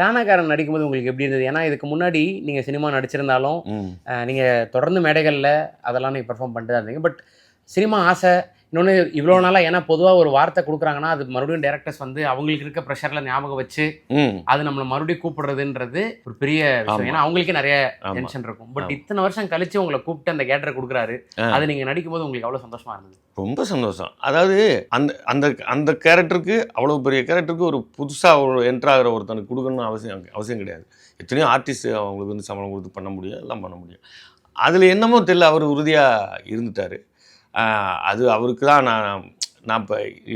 டானாக்காரன் நடிக்கும்போது உங்களுக்கு எப்படி இருந்தது? ஏன்னா இதுக்கு முன்னாடி நீங்க சினிமா நடிச்சிருந்தாலும், நீங்க தொடர்ந்து மேடைகள்ல அதெல்லாம் நீங்க பெர்ஃபார்ம் பண்ணிட்டு தான் இருந்தீங்க. பட் சினிமா ஆசை, இன்னொன்னு இவ்வளோ நாளா ஏன்னா பொதுவா ஒரு வார்த்தை குடுக்குறாங்கன்னா, அது மறுபடியும் டைரக்டர்ஸ் வந்து அவங்களுக்கு இருக்க ப்ரெஷர்ல ஞாபகம் வச்சு, அது நம்மள மறுபடியும் கூப்பிடுறதுன்றது ஒரு பெரிய விஷயம். ஏன்னா அவங்களுக்கே நெறைய டென்ஷன் இருக்கும். பட் இத்தனை வருஷம் கழிச்சு உங்கள கூப்பிட்டு அந்த கேரக்டர் குடுக்குறாரு. அது நீங்க நடிக்கும்போது உங்களுக்கு எவ்வளோ சந்தோஷமா இருந்தது? ரொம்ப சந்தோஷம். அதாவது அந்த அந்த அந்த கேரக்டருக்கு அவ்வளோ பெரிய கேரக்டருக்கு ஒரு புதுசாக ஒரு என்ட்ரு ஆகிற ஒருத்தனுக்கு கொடுக்கணும்னு அவசியம் கிடையாது. எத்தனையோ ஆர்டிஸ்ட் அவங்களுக்கு வந்து சம்பளம் கொடுத்து பண்ண முடியும், எல்லாம் பண்ண முடியும். அதில் என்னமோ தெரியல, அவர் உறுதியாக இருந்துட்டார். அது அவருக்கு தான் நான்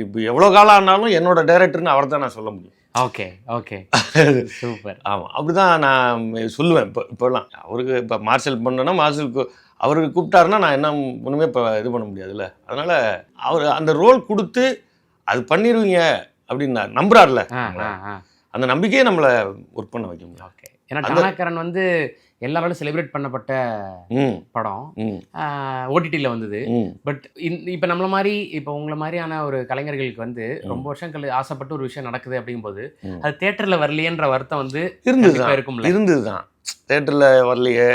இப்போ எவ்வளோ காலம் ஆனாலும் என்னோட டைரக்டர்னு அவர் தான் நான் சொல்ல முடியும். Okay, okay. சூப்பர். ஆமாம், அப்படி தான் நான் சொல்லுவேன். இப்போல்லாம் அவருக்கு இப்போ மார்ஷல் பண்ணேன்னா மார்ஷலுக்கு அவருக்கு கூப்பிட்டாருன்னா நான் என்ன ஒன்றுமே இப்போ இது பண்ண முடியாதுல்ல. அதனால் அவர் அந்த ரோல் கொடுத்து அது பண்ணிடுவீங்க அப்படின்னு நம்புறாருல, அந்த நம்பிக்கையை நம்மளை ஒர்க் பண்ண வைக்க முடியும். ஓகே. ஏன்னா டானாக்காரன் வந்து எல்லாராலும் செலிப்ரேட் பண்ணப்பட்ட படம். ஓடிடியில் வந்தது. பட் இப்போ நம்மள மாதிரி இப்போ உங்களை மாதிரியான ஒரு கலைஞர்களுக்கு வந்து ரொம்ப வருஷங்கள் ஆசைப்பட்டு ஒரு விஷயம் நடக்குது அப்படிங்கும்போது அது தேட்டரில் வரலையேன்ற வருத்தம் வந்து இருந்தது தான். தேட்டரில் வரலையே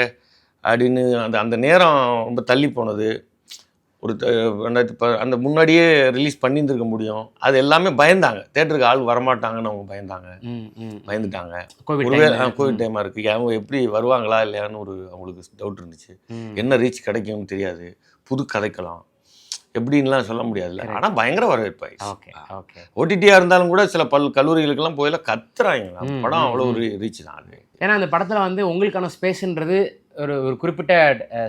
அப்படின்னு அந்த நேரம் ரொம்ப தள்ளி போனது. ஒரு 2010 அந்த முன்னாடியே ரிலீஸ் பண்ணியிருந்துருக்க முடியும். அது எல்லாமே பயந்தாங்க, தேட்டருக்கு ஆள் வரமாட்டாங்கன்னு அவங்க பயந்துட்டாங்க. கோவிட் டைமாக இருக்குது, அவங்க எப்படி வருவாங்களா இல்லையான்னு அவங்களுக்கு டவுட் இருந்துச்சு. என்ன ரீச் கிடைக்கும்னு தெரியாது, புது கதைக்கலாம் எப்படின்லாம் சொல்ல முடியாதுல்ல. ஆனால் பயங்கர வரவேற்பாயிடுச்சு. ஓடிடியாக இருந்தாலும் கூட சில கல்லூரிகளுக்கெல்லாம் போயெல்லாம் கத்துறாங்க. படம் அவ்வளோ ஒரு ரீச் தான் அது. ஏன்னா அந்த படத்தில் வந்து உங்களுக்கான ஸ்பேஸ்ன்றது ஒரு குறிப்பிட்ட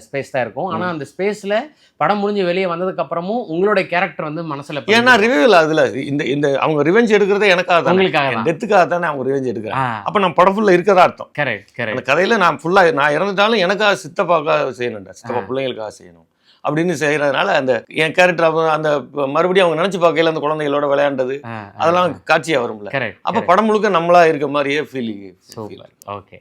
ஸ்பேஸ் தான் இருக்கும். ஆனால் அந்த ஸ்பேஸில் படம் முடிஞ்சு வெளியே வந்ததுக்கப்புறமும் உங்களுடைய கேரக்டர் வந்து மனசில், ஏன்னா ரிவ்யூவில் அதில் இந்த அவங்க ரிவெஞ்ச் எடுக்கிறதே எனக்காக தான், உங்களுக்காக டெத்துக்காக தானே அவங்க ரிவெஞ்ச் எடுக்கிறேன். அப்போ நான் படம் ஃபுல்லாக இருக்கிறதா அர்த்தம். கரெக்ட். அந்த கதையில் நான் ஃபுல்லாக நான் இறந்துட்டாலும் எனக்காக சித்தப்பாக்காக செய்யணும்டா, சித்தப்பா பிள்ளைங்களுக்காக செய்யணும் அப்படின்னு செய்கிறதுனால அந்த என் கேரக்டர் அந்த மறுபடியும் அவங்க நினச்சி பார்க்கையில் அந்த குழந்தைகளோட விளையாண்டது அதெல்லாம் காட்சியாக வரும்ல. அப்போ படம் முழுக்க நம்மளா இருக்க மாதிரியே ஃபீல். ஓகே.